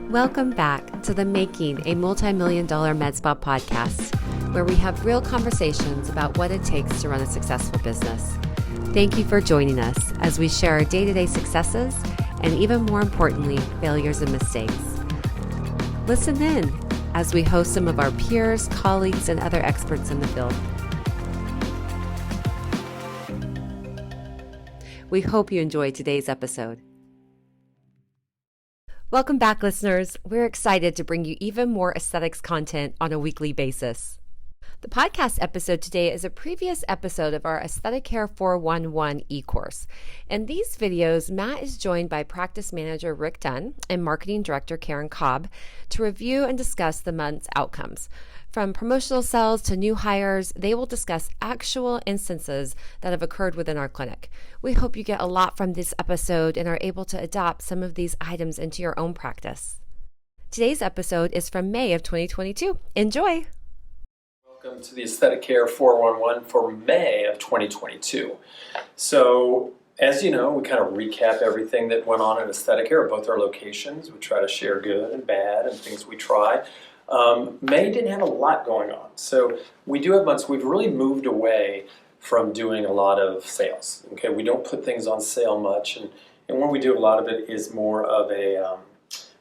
Welcome back to the Making a Multi-Million-Dollar Med Spa podcast, where we have real conversations about what it takes to run a successful business. Thank you for joining us as we share our day-to-day successes and, even more importantly, failures and mistakes. Listen in as we host some of our peers, colleagues, and other experts in the field. We hope you enjoyed today's episode. Welcome back, listeners. We're excited to bring you even more aesthetics content on a weekly basis. The podcast episode today is a previous episode of our AesthetiCare 411 e-course. In these videos, Matt is joined by practice manager Rick Dunn and marketing director Karen Cobb to review and discuss the month's outcomes. From promotional sales to new hires, they will discuss actual instances that have occurred within our clinic. We hope you get a lot from this episode and are able to adopt some of these items into your own practice. Today's episode is from May of 2022. Enjoy! Welcome to the AesthetiCare 411 for May of 2022. So, as you know, we kind of recap everything that went on at AesthetiCare at both our locations. We try to share good and bad and things we try. May didn't have a lot going on. So we do have months, we've really moved away from doing a lot of sales. Okay, we don't put things on sale much, and when we do, a lot of it is more of a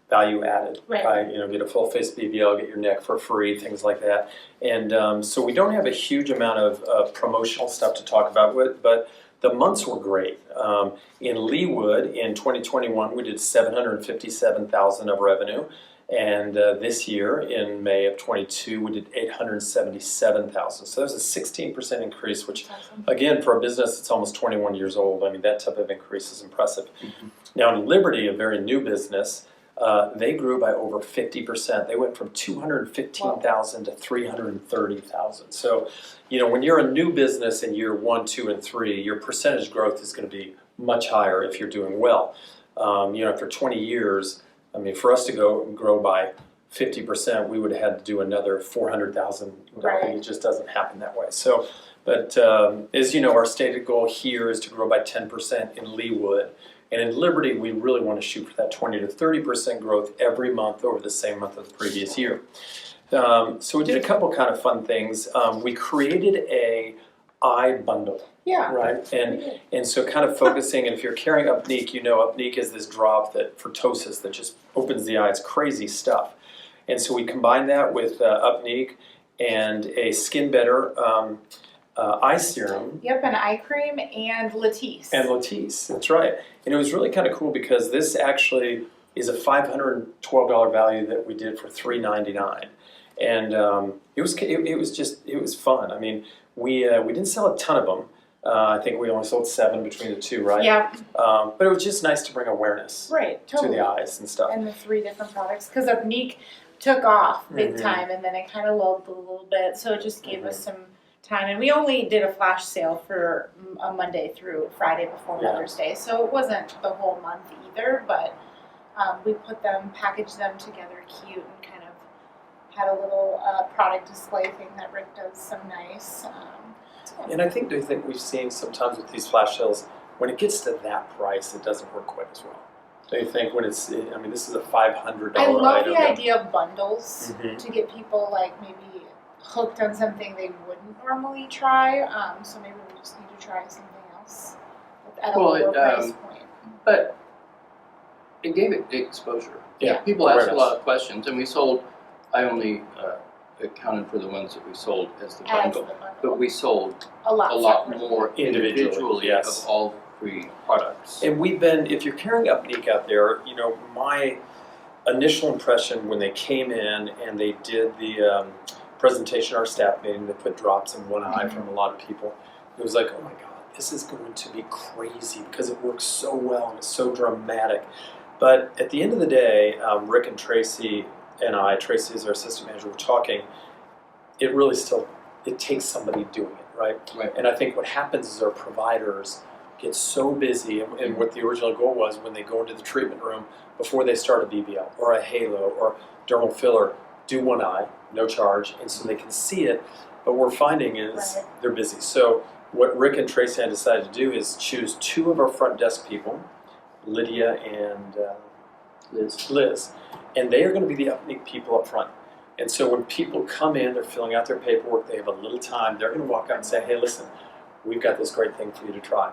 value added. Right. Get a full face BBL, get your neck for free, things like that. And so we don't have a huge amount of promotional stuff to talk about, but the months were great. In Leawood in 2021, we did $757,000 of revenue. And this year, in May of 22, we did $877,000. So there's a 16% increase, which, again, for a business that's almost 21 years old, I mean, that type of increase is impressive. Mm-hmm. Now, in Liberty, a very new business, they grew by over 50%. They went from $215,000 to $330,000. So, when you're a new business in year 1, 2, and 3, your percentage growth is going to be much higher if you're doing well. After 20 years, I mean, for us to grow by 50%, we would have had to do another $400,000. Right. It just doesn't happen that way. So, but as you know, our stated goal here is to grow by 10% in Leawood. And in Liberty, we really want to shoot for that 20 to 30% growth every month over the same month of the previous year. So we did a couple kind of fun things. We created a eye bundle. Yeah. Right. And so kind of focusing, and if you're carrying Upneek, Upneek is this drop for ptosis that just opens the eye. It's crazy stuff. And so we combined that with Upneek and a Skin Better eye serum. Yep, an eye cream and Latisse. And Latisse, that's right. And it was really kind of cool because this actually is a $512 value that we did for $399. And it was fun. I mean, we didn't sell a ton of them. I think we only sold 7 between the two, right? Yeah. But it was just nice to bring awareness totally. to the eyes and stuff. And the 3 different products, because Upneek took off big time, and then it kind of lulled a little bit, so it just gave us some time. And we only did a flash sale for a Monday through Friday before Mother's Day, so it wasn't the whole month either, but we packaged them together cute, and kind of had a little product display thing that Rick does some nice. And I think we've seen sometimes with these flash sales, when it gets to that price, it doesn't work quite as well. So you think when this is a $500 I love item. the idea of bundles Mm-hmm. to get people maybe hooked on something they wouldn't normally try. So maybe we just need to try something else at a lower price point. But it gave it exposure. Yeah. People asked a lot of questions, and I only accounted for the ones that we sold as the bundle. But we sold a lot more individually of all 3 products. And if you're carrying Upneek out there, my initial impression when they came in and they did the presentation at our staff meeting, they put drops in one eye from a lot of people. It was like, oh my God, this is going to be crazy because it works so well and it's so dramatic. But at the end of the day, Rick and Tracy and Tracy is our assistant manager, were talking, it takes somebody doing it, right? And I think what happens is our providers get so busy, and what the original goal was when they go into the treatment room, before they start a BBL or a halo or dermal filler, do one eye, no charge, and so they can see it. But what we're finding is they're busy. So what Rick and Tracy had decided to do is choose 2 of our front desk people, Lydia and Liz. and they are going to be the Upneek people up front. And so when people come in, they're filling out their paperwork, they have a little time, they're going to walk up and say, hey, listen, we've got this great thing for you to try.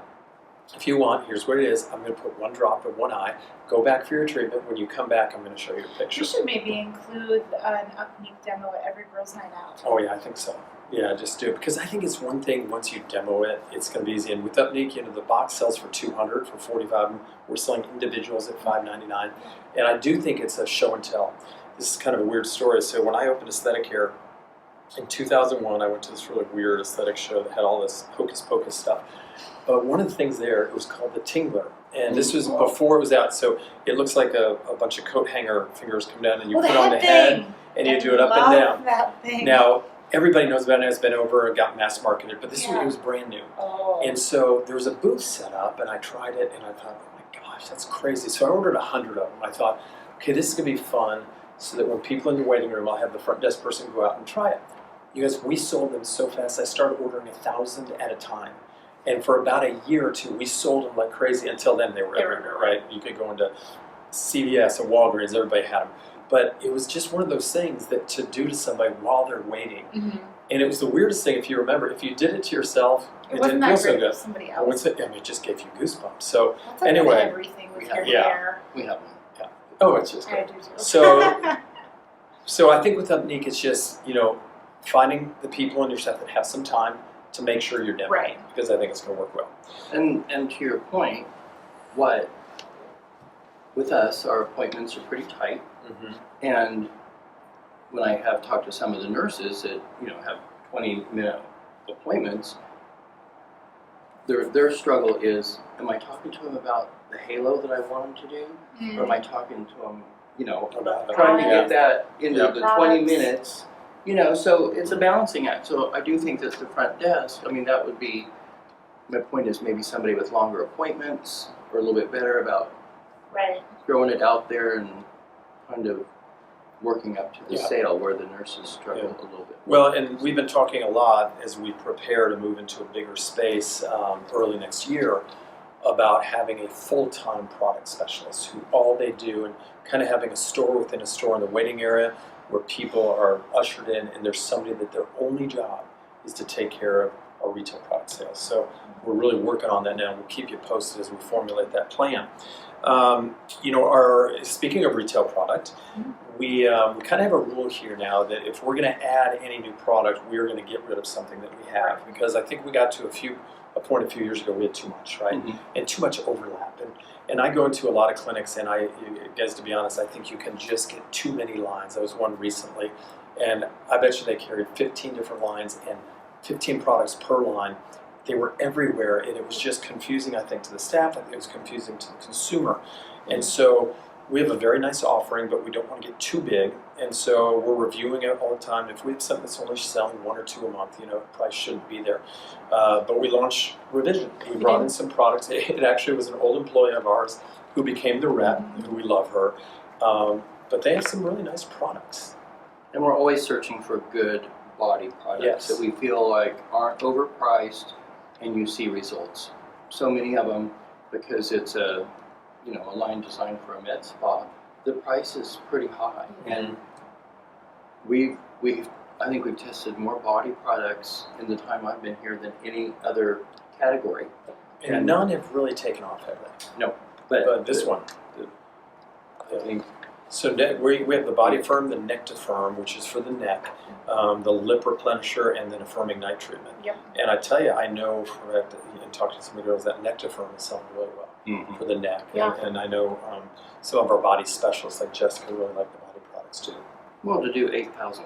If you want, here's what it is. I'm going to put one drop in one eye. Go back for your treatment. When you come back, I'm going to show you a picture. You should maybe include an Upneek demo at every girls' night out. Oh, yeah, I think so. Yeah, just do it. Because I think it's one thing, once you demo it, it's going to be easy. And with Upneek, the box sells for $200, for $45. We're selling individuals at $5.99. And I do think it's a show and tell. This is kind of a weird story. So when I opened AesthetiCare in 2001, I went to this really weird aesthetic show that had all this hocus pocus stuff. But one of the things there, it was called the Tingler. And this was before it was out. So it looks like a bunch of coat hanger fingers come down and you put on the head and you do it up and down. That thing. Now, everybody knows about it. It's been over and got mass marketed. But this one, it was brand new. Oh. And so there was a booth set up and I tried it and I thought, oh my gosh, that's crazy. So I ordered 100 of them. I thought, okay, this is going to be fun so that when people in the waiting room, I'll have the front desk person go out and try it. You guys, we sold them so fast. I started ordering 1,000 at a time. And for about a year or two, we sold them like crazy. Until then, they were everywhere, right? You could go into CVS and Walgreens, everybody had them. But it was just one of those things that to do to somebody while they're waiting. Mm-hmm. And it was the weirdest thing, if you remember, if you did it to yourself, it didn't feel so good. Somebody else. It just gave you goosebumps. So That's like anyway, everything with your hair. We have one. Yeah. Oh, it's just I great. do too. So I think with Upneek, it's just, finding the people in your set that have some time to make sure you're demoing, Right. because I think it's going to work well. And to your point, with us, our appointments are pretty tight. Mm-hmm. And when I have talked to some of the nurses that have 20-minute appointments, their struggle is: am I talking to them about the halo that I want them to do, or am I talking to them, About trying to get that into the 20 Products. minutes? So it's a balancing act. So I do think that the front desk, that would be, my point is maybe somebody with longer appointments or a little bit better about Right. throwing it out there and kind of working up to the Yeah. sale where the nurses struggle a little bit. Well, and we've been talking a lot as we prepare to move into a bigger space early next year about having a full-time product specialist who all they do, and kind of having a store within a store in the waiting area where people are ushered in and there's somebody that their only job is to take care of our retail product sales. So we're really working on that now. We'll keep you posted as we formulate that plan. Speaking of retail product, we kind of have a rule here now that if we're going to add any new product, we're going to get rid of something that we have, because I think we got to a point a few years ago we had too much, right? Mm-hmm. And too much overlap. And I go into a lot of clinics, and you guys, to be honest, I think you can just get too many lines. I was one recently, and I bet you they carried 15 different lines and 15 products per line. They were everywhere, and it was just confusing, I think, to the staff. I think it was confusing to the consumer. And so we have a very nice offering, but we don't want to get too big. And so we're reviewing it all the time. If we have something that's only selling 1 or 2 a month, it probably shouldn't be there. But we launched Revision. We brought in some products. It actually was an old employee of ours who became the rep, who we love her. But they have some really nice products. And we're always searching for good body products that we feel like aren't overpriced and you see results. So many of them, because it's a line designed for a med spa, the price is pretty high. And I think we've tested more body products in the time I've been here than any other category. And none have really taken off, have they? No. But this one, I think. So we have the Body Firm, the Nectifirm, which is for the neck, the lip replenisher, and then a firming night treatment. Yep. And I tell you, I know from talking to some of the girls that Nectifirm is selling really well for the neck. Yeah. And I know some of our body specialists, like Jessica, really like the body products too. Well, to do $8,000,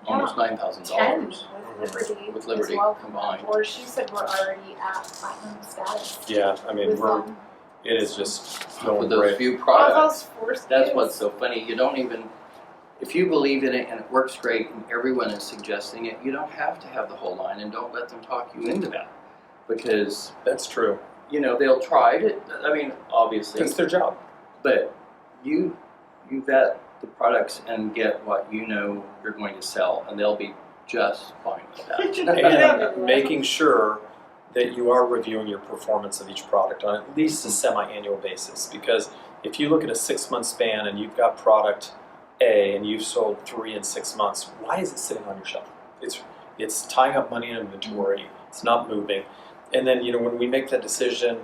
almost $9,000 10 with Liberty as well combined. Or she said we're already at platinum status. Yeah, I mean, with them. it is just going with those great. few All products. those 4 That's SKUs. what's so funny. You don't even, if you believe in it and it works great and everyone is suggesting it, you don't have to have the whole line, and don't let them talk you into that. Because, That's true. they'll try it. I mean, obviously. It's their job. But you vet the products and get what you're going to sell, and they'll be just fine with that. And making sure that you are reviewing your performance of each product on at least a semi-annual basis, because if you look at a 6-month span and you've got product A and you've sold 3 in 6 months, why is it sitting on your shelf? It's tying up money in inventory. It's not moving. And then, when we make that decision,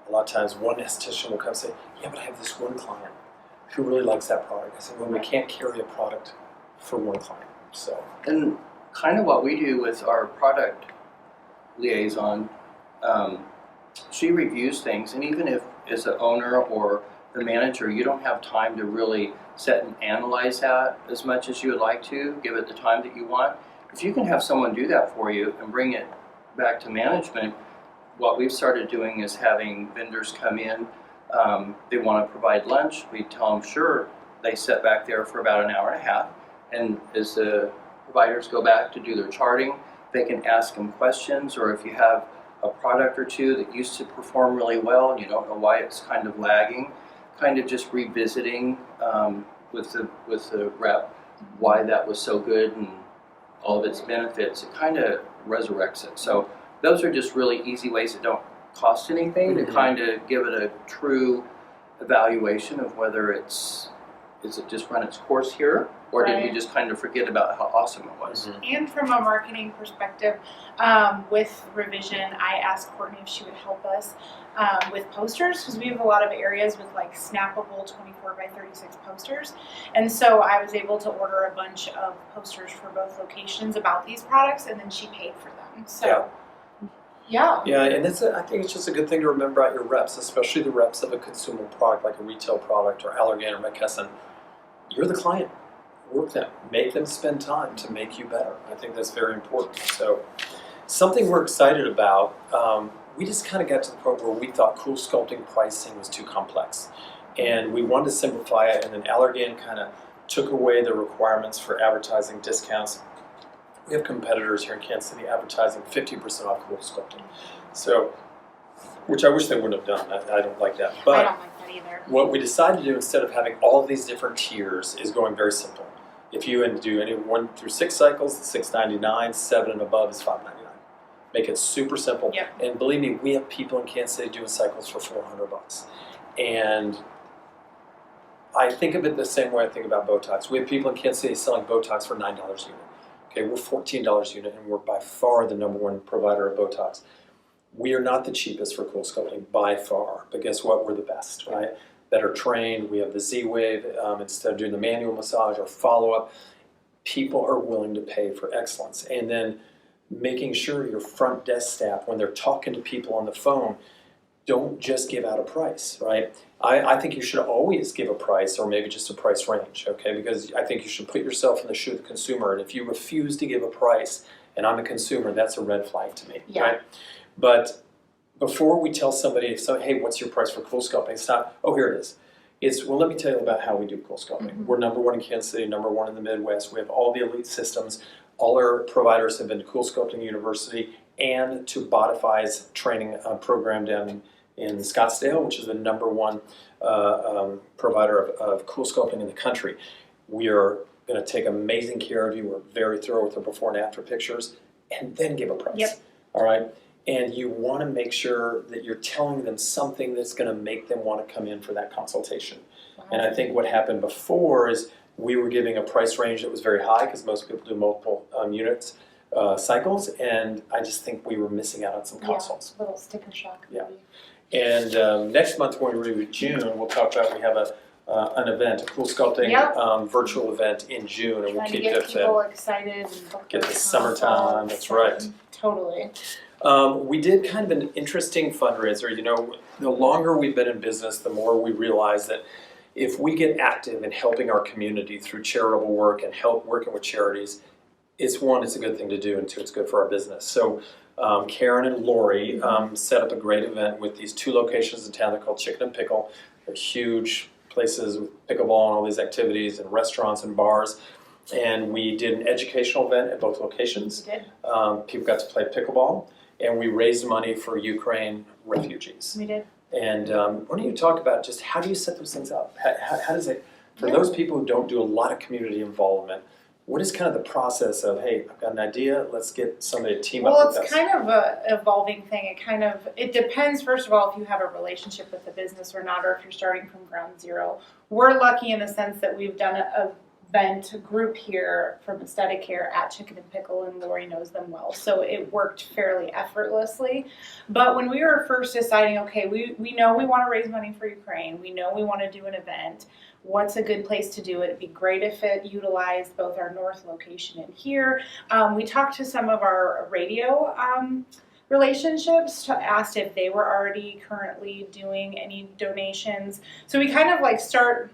a lot of times one esthetician will come and say, yeah, but I have this one client who really likes that product. I said, well, we can't carry a product for one client. So, and kind of what we do with our product liaison, she reviews things, and even if as the owner or the manager, you don't have time to really sit and analyze that as much as you would like to, give it the time that you want. If you can have someone do that for you and bring it back to management, what we've started doing is having vendors come in. They want to provide lunch. We tell them, sure. They sit back there for about an hour and a half. And as the providers go back to do their charting, they can ask them questions. Or if you have a product or two that used to perform really well and you don't know why it's kind of lagging, kind of just revisiting with the rep why that was so good and all of its benefits, it kind of resurrects it. So those are just really easy ways that don't cost anything to kind of give it a true evaluation of whether is it just run its course here, or did we just kind of forget about how awesome it was? And from a marketing perspective, with Revision, I asked Courtney if she would help us with posters, because we have a lot of areas with like snappable 24x36 posters. And so I was able to order a bunch of posters for both locations about these products, and then she paid for them. So yeah, and I think it's just a good thing to remember about your reps, especially the reps of a consumable product like a retail product or Allergan or McKesson. You're the client. Work them. Make them spend time to make you better. I think that's very important. So something we're excited about, we just kind of got to the point where we thought cool sculpting pricing was too complex. And we wanted to simplify it, and then Allergan kind of took away the requirements for advertising discounts. We have competitors here in Kansas City advertising 50% off cool sculpting. So, which I wish they wouldn't have done. I don't like that. But I don't like that either. what we decided to do, instead of having all of these different tiers, is going very simple. If you do any 1 through 6 cycles, it's $6.99. 7 and above is $5.99. Make it super simple. Yep. And believe me, we have people in Kansas City doing cycles for $400. And I think of it the same way I think about Botox. We have people in Kansas City selling Botox for $9 a unit. Okay, we're $14 a unit, and we're by far the #1 provider of Botox. We are not the cheapest for cool sculpting by far, but guess what? We're the best, right? Better trained. We have the Z-Wave instead of doing the manual massage or follow-up. People are willing to pay for excellence, and then making sure your front desk staff, when they're talking to people on the phone, don't just give out a price, right? I think you should always give a price, or maybe just a price range, okay? Because I think you should put yourself in the shoe of the consumer, and if you refuse to give a price, and I'm a consumer, that's a red flag to me, right? But before we tell somebody, hey, what's your price for cool sculpting? It's not, oh, here it is. It's, well, let me tell you about how we do cool sculpting. We're #1 in Kansas City, #1 in the Midwest. We have all the elite systems. All our providers have been to Cool Sculpting University and to Bodify's training program down in Scottsdale, which is the #1 provider of cool sculpting in the country. We are going to take amazing care of you. We're very thorough with the before and after pictures, and then give a price. Yep. All right? And you want to make sure that you're telling them something that's going to make them want to come in for that consultation. Wow. And I think what happened before is we were giving a price range that was very high because most people do multiple units, cycles, and I just think we were missing out on some consults. A little sticker shock. Yeah. And next month when we're in June, we'll talk about, we have an event, a cool sculpting virtual event in June, and we'll keep get people excited and get the summertime. That's right. Totally. We did kind of an interesting fundraiser. You know, the longer we've been in business, the more we realize that if we get active in helping our community through charitable work and working with charities, it's a good thing to do, and two, it's good for our business. So Karen and Lori set up a great event with these 2 locations in town. They're called Chicken and Pickle. They're huge places with pickleball and all these activities and restaurants and bars. And we did an educational event at both locations. We did. People got to play pickleball, and we raised money for Ukraine refugees. We did. And why don't you talk about just how do you set those things up? How does it, for those people who don't do a lot of community involvement, what is kind of the process of, hey, I've got an idea, let's get somebody to team Well, up with it's us? kind of a evolving thing. It depends, first of all, if you have a relationship with the business or not, or if you're starting from ground zero. We're lucky in the sense that we've done a event group here from AesthetiCare at Chicken and Pickle, and Lori knows them well, so it worked fairly effortlessly. But when we were first deciding, okay, we know we want to raise money for Ukraine, we know we want to do an event, what's a good place to do it? It'd be great if it utilized both our north location and here. We talked to some of our radio relationships, asked if they were already currently doing any donations. So we kind of like start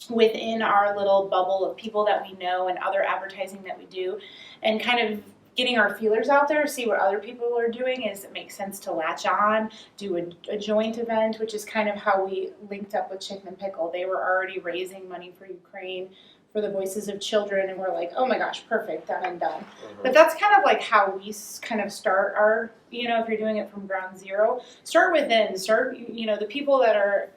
within our little bubble of people that we know and other advertising that we do, and kind of getting our feelers out there, see what other people are doing. Is it makes sense to latch on, do a joint event, which is kind of how we linked up with Chicken and Pickle. They were already raising money for Ukraine for the Voices of Children, and we're like, oh my gosh, perfect, done and done. But that's kind of like how we kind of start our, if you're doing it from ground zero, start within, the people that are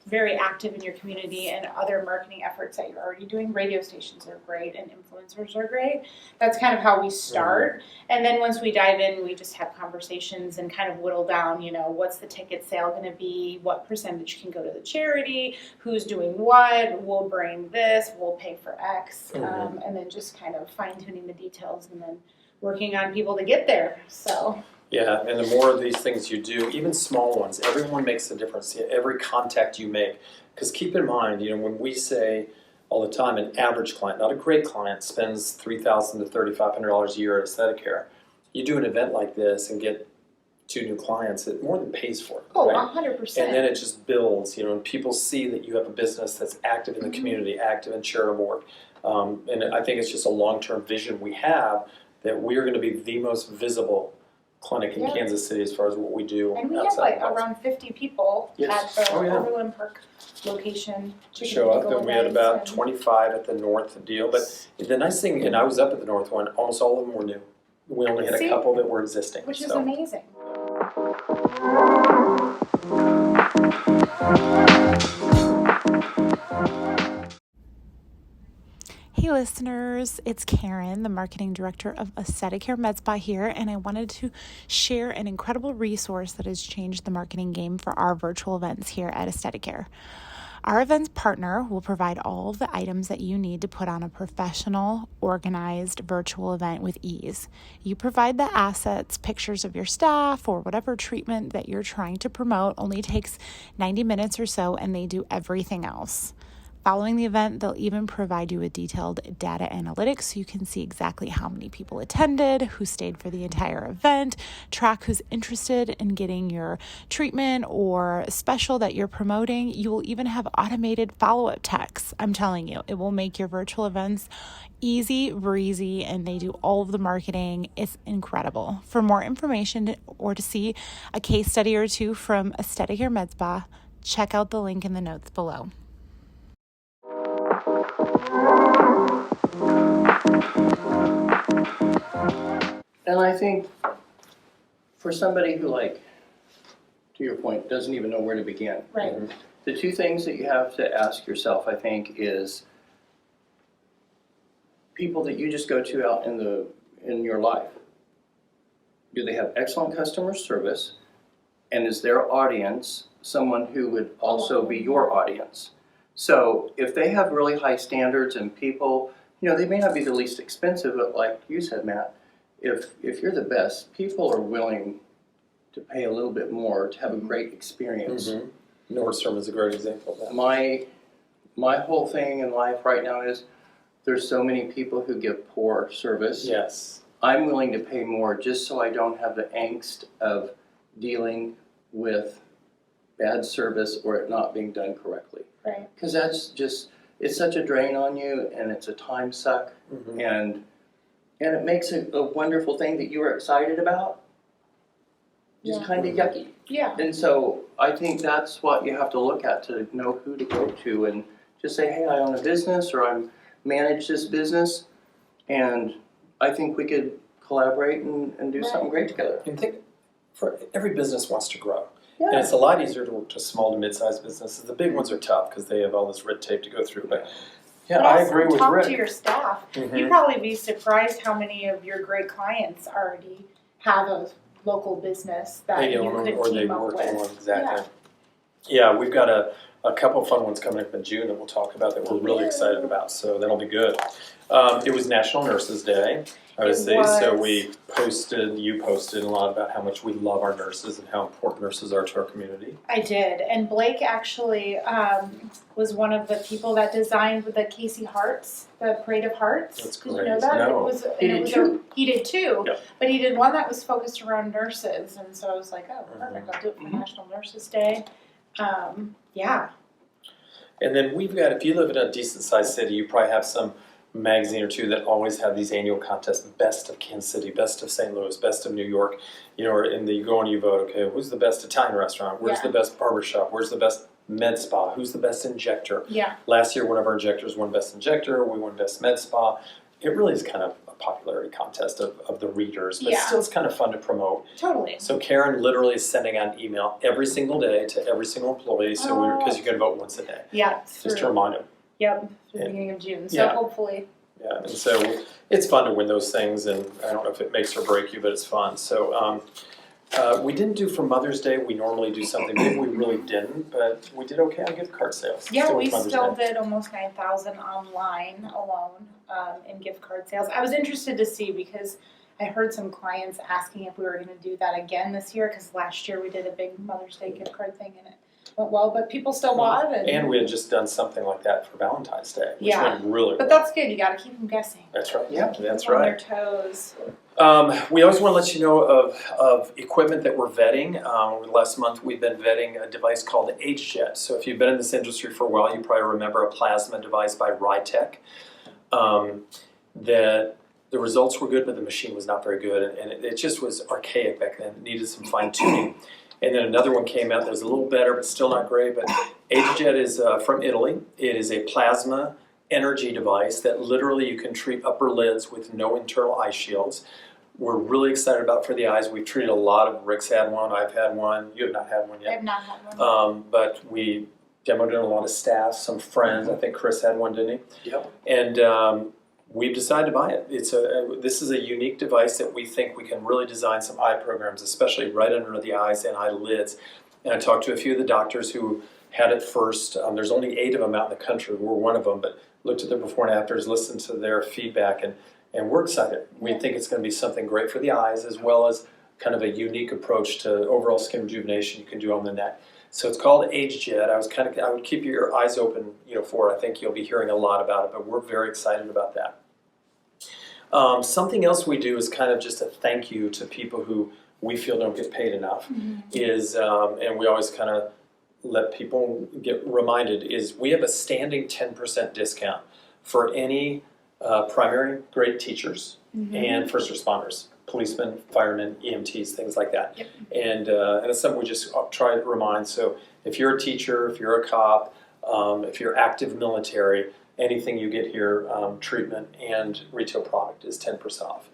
very active in your community and other marketing efforts that you're already doing. Radio stations are great and influencers are great. That's kind of how we start. And then once we dive in, we just have conversations and kind of whittle down, what's the ticket sale going to be? What percentage can go to the charity? Who's doing what? We'll bring this. We'll pay for X. And then just kind of fine tuning the details and then working on people to get there. So. Yeah, and the more of these things you do, even small ones, everyone makes a difference. Every contact you make, because keep in mind, when we say all the time, an average client, not a great client, spends $3,000 to $3,500 a year at AesthetiCare. You do an event like this and get 2 new clients, it more than pays for it. Oh, right? 100%. And then it just builds, and people see that you have a business that's active in the community, active in charitable work. And I think it's just a long-term vision we have that we're going to be the most visible clinic in Kansas City as far as what we do. And we have around 50 people at the Overland Park location. Show up, and we had about 25 at the north deal. But the nice thing, and I was up at the north one, almost all of them were new. We only had a couple that were existing. Which is amazing. Hey listeners, it's Karen, the marketing director of AesthetiCare Med Spa here, and I wanted to share an incredible resource that has changed the marketing game for our virtual events here at AesthetiCare. Our events partner will provide all of the items that you need to put on a professional, organized virtual event with ease. You provide the assets, pictures of your staff, or whatever treatment that you're trying to promote. Only takes 90 minutes or so, and they do everything else. Following the event, they'll even provide you with detailed data analytics so you can see exactly how many people attended, who stayed for the entire event, track who's interested in getting your treatment or special that you're promoting. You will even have automated follow-up texts. I'm telling you, it will make your virtual events easy, breezy, and they do all of the marketing. It's incredible. For more information or to see a case study or two from AesthetiCare Med Spa, check out the link in the notes below. And I think for somebody who, to your point, doesn't even know where to begin. Right. The 2 things that you have to ask yourself, I think, is people that you just go to out in your life. Do they have excellent customer service? And is their audience someone who would also be your audience? So if they have really high standards and people, they may not be the least expensive, but like you said, Matt, if you're the best, people are willing to pay a little bit more to have a great experience. Nordstrom is a great example of that. My whole thing in life right now is there's so many people who give poor service. Yes. I'm willing to pay more just so I don't have the angst of dealing with bad service or it not being done correctly. Right. Because it's such a drain on you, and it's a time suck, and it makes a wonderful thing that you were excited about just kind of yucky. Yeah. And so I think that's what you have to look at to know who to go to, and just say, hey, I own a business, or I manage this business, and I think we could collaborate and do something great together. And every business wants to grow. Yeah. And it's a lot easier to work to small to mid-sized businesses. The big ones are tough because they have all this red tape to go through. But Yeah, But I also agree with talk Rick. to your staff. Mhm. You'd probably be surprised how many of your great clients already have a local business that They you own them could or they team up work in one, with. exactly. Yeah, we've got a couple of fun ones coming up in June that we'll talk about that we're really excited about, so that'll be good. It was National Nurses Day, obviously, so you posted a lot about how much we love our nurses and how important nurses are to our community. I did, and Blake actually was one of the people that designed the Casey Hearts, the Parade of Hearts. That's Did great. you know that? No. He did too. He did too, Yep. but he did one that was focused around nurses, and so I was like, oh, perfect, I'll do it for National Nurses Day. Yeah. And then we've got, if you live in a decent sized city, you probably have some magazine or two that always have these annual contests, best of Kansas City, best of St. Louis, best of New York, or you go and you vote, okay, who's the best Italian restaurant, where's the best barbershop, where's the best med spa, who's the best injector. Yeah. Last year one of our injectors won best injector, we won best med spa. It really is kind of a popularity contest of the readers, but still it's kind of fun to promote. Totally. So Karen literally is sending out an email every single day to every single employee, because you can vote once a day. Yeah. Just to remind them. Yep. Through the beginning of June. So hopefully. Yeah, and so it's fun to win those things, and I don't know if it makes or break you, but it's fun. So we didn't do for Mother's Day. We normally do something big. We really didn't, but we did okay on gift card sales. Yeah, we still did almost 9,000 online alone in gift card sales. I was interested to see because I heard some clients asking if we were going to do that again this year because last year we did a big Mother's Day gift card thing and it went well, but people still bought. And we had just done something like that for Valentine's Day, which went really But well. that's good. You got to keep them guessing. That's right. Yeah, that's On right. their toes. We always want to let you know of equipment that we're vetting. Last month we've been vetting a device called AesthetiCare. So if you've been in this industry for a while, you probably remember a plasma device by Rytech. That the results were good, but the machine was not very good, and it just was archaic back then. It needed some fine tuning. And then another one came out that was a little better, but still not great. But AesthetiCare is from Italy. It is a plasma energy device that literally you can treat upper lids with no internal eye shields. We're really excited about it for the eyes. We've treated a lot of, Rick's had one, I've had one, you have not had one yet. I have not had one. But we demoed it on a lot of staff, some friends. I think Chris had one, didn't he? Yep. And we've decided to buy it. This is a unique device that we think we can really design some eye programs, especially right under the eyes and eyelids. And I talked to a few of the doctors who had it first. There's only 8 of them out in the country. We're one of them, but looked at their before and afters, listened to their feedback, and we're excited. We think it's going to be something great for the eyes, as well as kind of a unique approach to overall skin rejuvenation you can do on the neck. So it's called AesthetiCare. I would keep your eyes open, for it. I think you'll be hearing a lot about it, but we're very excited about that. Something else we do is kind of just a thank you to people who we feel don't get paid enough. And we always kind of let people get reminded, is we have a standing 10% discount for any primary grade teachers and first responders, policemen, firemen, EMTs, things like that. Yep. And it's something we just try to remind. So if you're a teacher, if you're a cop, if you're active military, anything you get here, treatment and retail product is 10% off.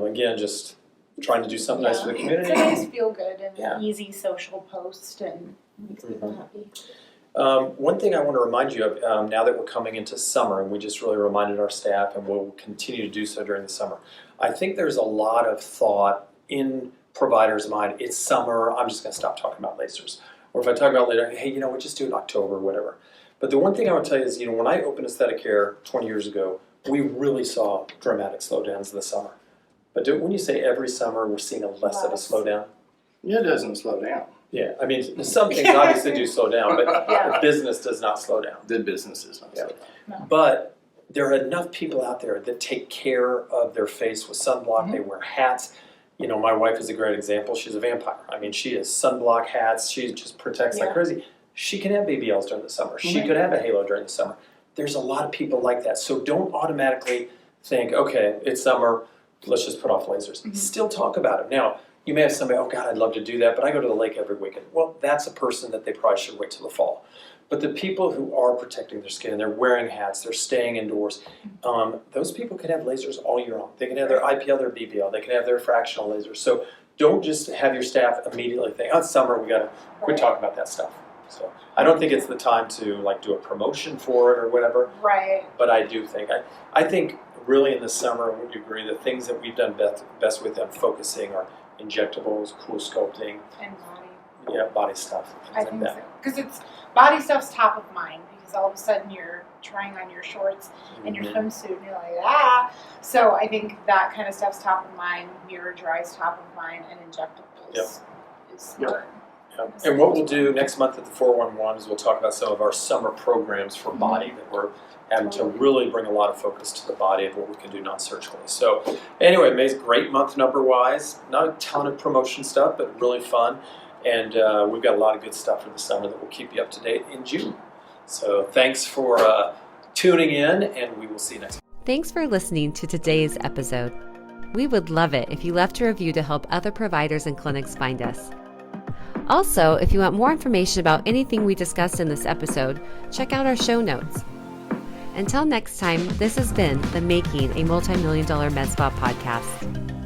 Again, just trying to do something nice for the community. It's a nice feel good and easy social post and makes people happy. One thing I want to remind you of, now that we're coming into summer, and we just really reminded our staff, and we'll continue to do so during the summer, I think there's a lot of thought in providers' mind, it's summer, I'm just going to stop talking about lasers. Or if I talk about later, hey, we'll just do it in October or whatever. But the one thing I would tell you is, when I opened AesthetiCare 20 years ago, we really saw dramatic slowdowns in the summer. But when you say every summer we're seeing a less of a slowdown? It doesn't slow down. Yeah, I mean, some things obviously do slow down, but the business does not slow down. The business is not slow down. No. But there are enough people out there that take care of their face with sunblock. They wear hats. My wife is a great example. She's a vampire. I mean, she has sunblock hats. She just protects like crazy. She can have BBLs during the summer. She could have a halo during the summer. There's a lot of people like that. So don't automatically think, okay, it's summer, let's just put off lasers. Still talk about it. Now, you may have somebody, oh God, I'd love to do that, but I go to the lake every weekend. Well, that's a person that they probably should wait till the fall. But the people who are protecting their skin, they're wearing hats, they're staying indoors, those people can have lasers all year long. They can have their IPL, their BBL, they can have their fractional lasers. So don't just have your staff immediately think, oh, it's summer, we got to quit talking about that stuff. So I don't think it's the time to like do a promotion for it or whatever. Right. But I do think I think really in the summer, would you agree, the things that we've done best with them focusing are injectables, cool sculpting, And body. yeah, body stuff, I things like think that. so. Because it's body stuff's top of mind because all of a sudden you're trying on your shorts and your Mhm. swimsuit and you're like, ah. So I think that kind of stuff's top of mind. Mirror dry's top of mind, and injectables Yep. is smart. Yeah. And what we'll do next month at the 411 is we'll talk about some of our summer programs for body that we're having to really bring a lot of focus to the body of what we can do non-surgically. So anyway, May's great month number-wise. Not a ton of promotion stuff, but really fun. And we've got a lot of good stuff for the summer that will keep you up to date in June. So thanks for tuning in, and we will see you next time. Thanks for listening to today's episode. We would love it if you left a review to help other providers and clinics find us. Also, if you want more information about anything we discussed in this episode, check out our show notes. Until next time, this has been the Making a Multi-Million-Dollar Med Spa podcast.